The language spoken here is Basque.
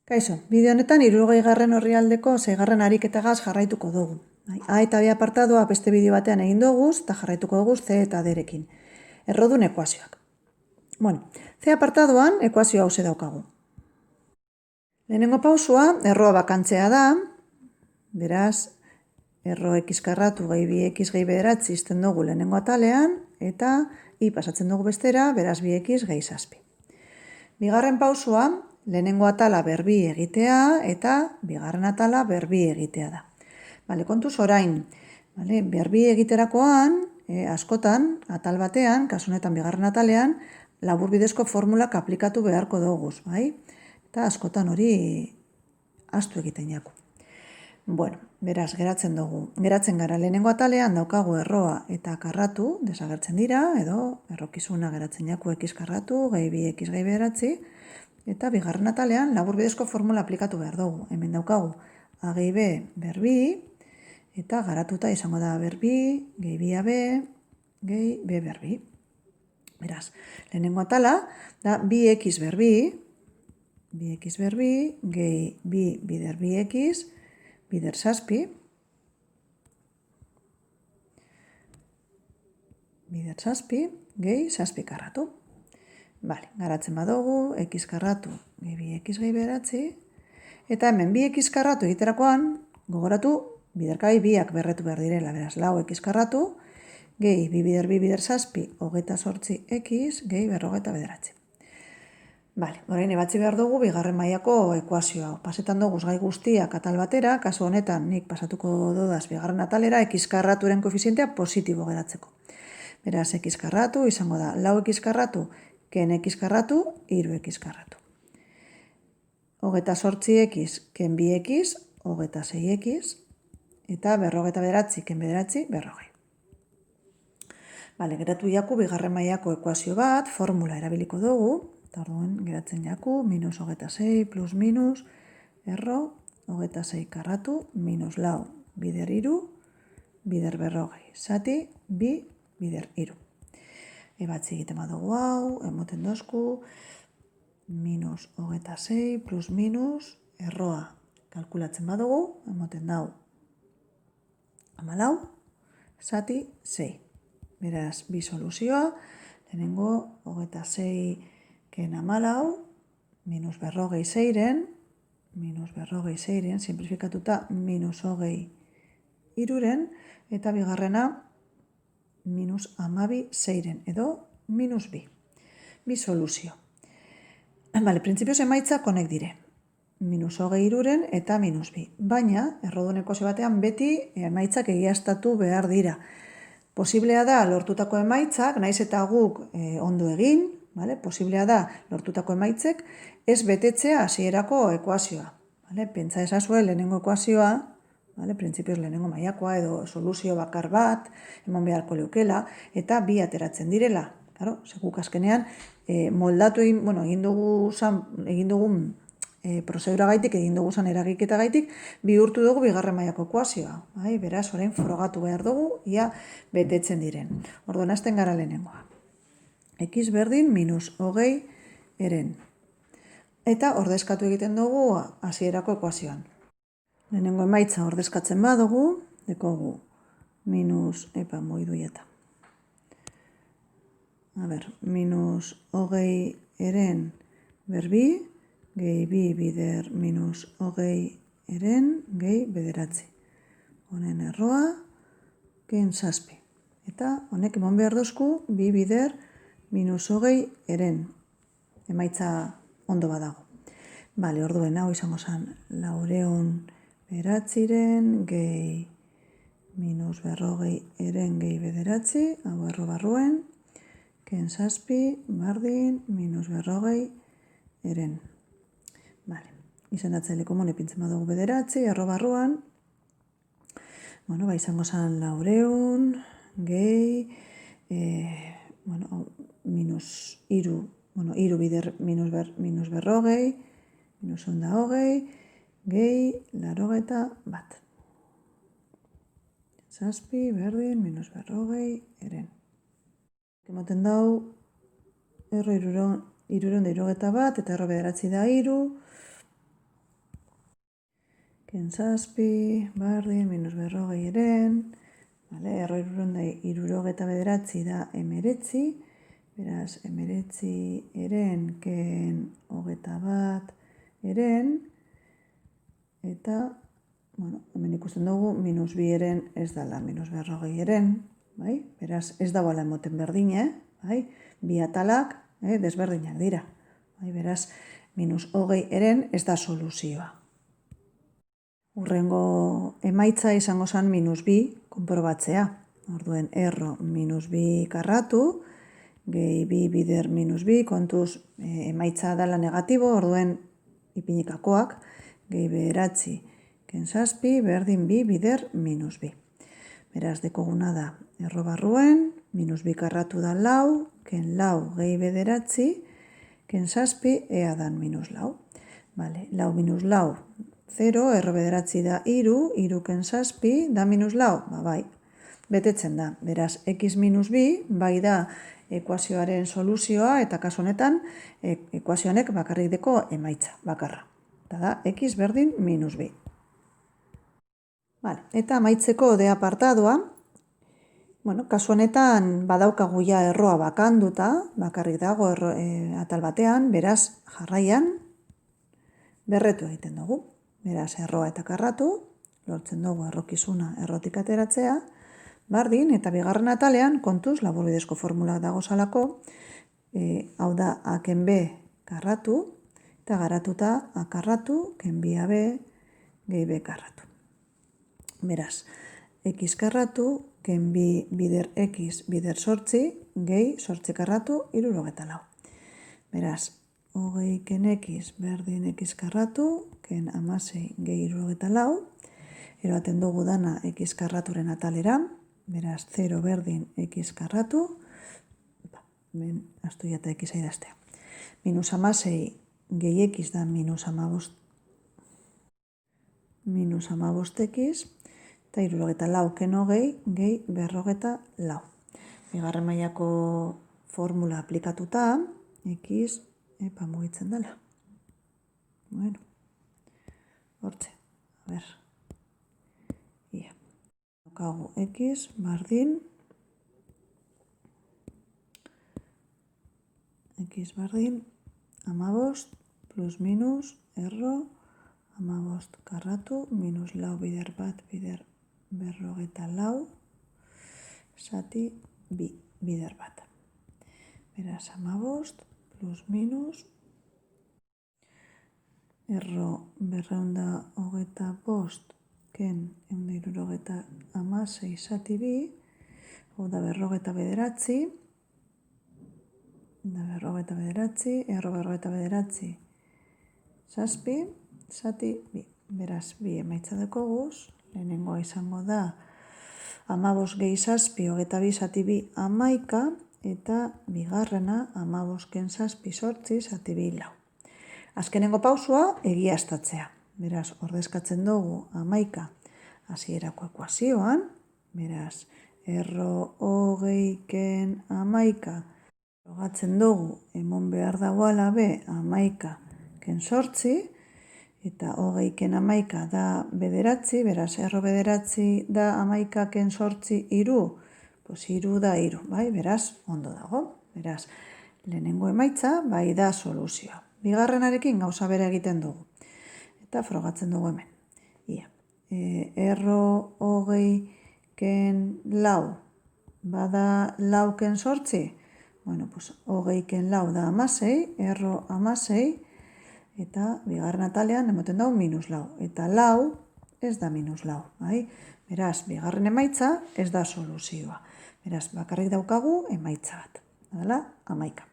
Kaixo, bideo honetan 60. orrialdeko 6. ariketagaz jarraituko dugu. A eta B apartadoa beste bideo batean egin dugu eta jarraituko dugu C eta D-rekin. Errodun ekuazioak. C apartadoan ekuazio hauze daukagu. Lehenengo pausua erroa bakantzea da, beraz, erro x karratu gehi bi x gehi bederatzi izten dugu lehenengo atalean, eta I pasatzen dugu bestera, beraz 2x gehi 7. Bigarren pausua, lehenengo atala berbi egitea eta bigarren atala berbi egitea da. Kontuz orain, berbi egiterakoan, askotan, atal batean, kasu honetan bigarren atalean, laburbidezko formulak aplikatu beharko dugu, eta askotan hori ahaztu egiten jaku. Beraz, geratzen gara lehenengo atalean daukagu erroa eta karratu, desagertzen dira, edo errokizuna geratzen jaku x karratu, gehi bi x gehi bederatzi, eta bigarren atalean laburbidezko formula aplikatu behar dugu. Hemen daukagu a gehi b berbi, eta garatuta izango da berbi, gehi bi ab, gehi b berbi. Beraz, lehenengo atala da 2x berbi, gehi bi bider bi x, bider 7, gehi 7 karratu. Garatzen badugu, x karratu gehi bi x gehi bederatzi, eta hemen 2x karratu egiterakoan, gogoratu, biderkai biak berretu behar direla, beraz, lau x karratu, gehi bi bider 7, hogeita 8 x, gehi berrogeita bederatzi. Orain ebatzi behar dugu bigarren mailako ekuazioa. Pasetan dugu gai guztiak atal batera, kasu honetan nik pasatuko dodaz bigarren atalera, x karraturen koefizientea positibo geratzeko. Beraz, x karratu izango da lau x karratu, ken x karratu, hiru x karratu. Hogeita 8x, ken bi x, hogeita 6x, eta berrogeita bederatzi, ken bederatzi, berrogei. Geratu jaku bigarren mailako ekuazio bat, formula erabiliko dugu, eta orduan geratzen jaku, minus hogeita 6 plus minus, erro, hogeita 6 karratu, minus lau, bider iru, bider berrogei, zati, bi, bider iru. Ebatzi egiten badugu hau, emoten dozku, minus hogeita 6 plus minus, erroa kalkulatzen badugu, emoten dau, 14, zati, 6. Beraz, bi soluzioa, lehenengo hogeita 6 ken 14, minus berrogei 6-ren, simplifikatuta minus hogei iruren, eta bigarrena minus 12 6-ren, edo minus bi. Bi soluzio. Printzipioz emaitzak honek dire. Minus hogei iruren eta minus bi. Baina, errodun ekuazio batean beti emaitzak egiaztatu behar dira. Posiblea da lortutako emaitzak, naiz eta guk ondo egin, posiblea da lortutako emaitzek, ez betetzea hasierako ekuazioa. Pentsa ezazue lehenengo ekuazioa, printzipioz lehenengo mailakoa edo soluzio bakar bat, emon beharko leukela, eta bi ateratzen direla. Guk azkenean moldatu egin dugun prozedura gaitik, egin dugu eragiketa gaitik, bihurtu dugu bigarren mailako ekuazioa. Beraz, orain frogatu behar dugu, ia betetzen diren. Orduan, hasten gara lehenengoa. X berdin minus hogei eren. Eta ordezkatu egiten dugu hasierako ekuazioan. Lehenengo emaitza ordezkatzen badugu, dekogu minus, minus hogei eren berbi, gehi bi bider minus hogei eren, gehi bederatzi. Honen erroa, ken 7. Eta honek emon behar dozku, bi bider minus hogei eren. Emaitza ondo badago. Orduen hau izango zen, 409 gehi minus berrogei eren gehi bederatzi, hau erro barruen, ken 7, bardin, minus berrogei eren. Izendatzele komune pintzen badugu bederatzi, erro barruan, izango zen 400 gehi, minus iru, iru bider minus berrogei, minus onda hogei, gehi, 81. 7, berdin, minus berrogei, eren. Emoten dau, erro iruron da 71, eta erro bederatzi da iru, ken zazpi, bardin, minus berrogei eren, erro irurogeta bederatzi da emeretzi, beraz, emeretzi eren, ken hogeta bat eren, eta, hemen ikusten dugu, minus bi eren ez dala, minus berrogei eren, bai? Beraz, ez dagoela emoten berdine, bai? Bi atalak desberdinak dira. Bai? Beraz, minus hogei eren ez da soluzioa. Urrengo emaitza izango zen minus bi konprobatzea. Orduen, erro minus bi karratu, gehi bi bider minus bi, kontuz emaitza dela negatibo, orduen ipinikakoak, gehi bederatzi ken zazpi, berdin bi bider minus bi. Beraz, dekoguna da, erro barruen, minus bi karratu da lau, ken lau gehi bederatzi, ken zazpi, ea dan minus lau. Vale, lau minus lau, 0, erro bederatzi da iru, iru ken zazpi, da minus lau, bai, betetzen da. Beraz, x minus bi, bai da ekuazioaren soluzioa, eta kasu honetan, ekuazioanek bakarrik deko emaitza, bakarra. Eta da, x berdin minus bi. Vale, eta amaitzeko de apartadoa, kasu honetan badaukagu ja erroa bakanduta, bakarrik dago atal batean, beraz jarraian berretu egiten dugu. Beraz, erroa eta karratu, lortzen dugu errokizuna errotik ateratzea, bardin eta bigarren atalean kontuz laburbidezko formula dago zalako, hau da a ken b karratu, eta garatuta a karratu, ken bi ab, gehi b karratu. Beraz, x karratu, ken bi bider x bider sortzi, gehi sortzi karratu, irurogeta lau. Beraz, hogei ken x berdin x karratu, ken amasei gehi irurogeta lau, eroaten dugu dana x karraturen atalera, beraz, 0 berdin x karratu, ben, astu jata x aidaztea. Minus amasei gehi x da minus amabost x, eta irurogeta lau ken hogei gehi berrogeta lau. Bigarren mailako formula aplikatuta, x mugitzen dela. Bueno, hortze, a ber, ia. Daukagu x bardin, amabost, plus minus, erro, amabost karratu, minus lau bider bat, bider berrogeta lau, zati bi bider bat. Beraz, amabost, plus minus, erro berreunda hogeta bost, ken eunda irurogeta amasei zati bi, hau da berrogeta bederatzi, erro berrogeta bederatzi, zazpi, zati bi. Beraz, bi emaitza dekoguz, lehenengoa izango da amabost gehi zazpi, hogeta bi zati bi amaika, eta bigarrena amabost ken zazpi sortzi zati bi lau. Azkenengo pausua egiaztatzea. Beraz, ordezkatzen dugu amaika hasierako ekuazioan, beraz, erro hogei ken amaika, frogatzen dugu emon behar dagoela be amaika ken sortzi, eta hogei ken amaika da bederatzi, beraz, erro bederatzi da amaika ken sortzi iru, pues iru da iru, bai, beraz, ondo dago. Beraz, lehenengo emaitza, bai da soluzioa. Bigarrenarekin gauza bere egiten dugu. Eta frogatzen dugu hemen. Ia. Erro hogei ken lau, bada lau ken sortzi? Bueno, pues hogei ken lau da amasei, erro amasei, eta bigarren atalean emoten dugu minus lau. Eta lau ez da minus lau, bai? Beraz, bigarren emaitza ez da soluzioa. Beraz, bakarrik daukagu emaitza bat. Adala, amaika.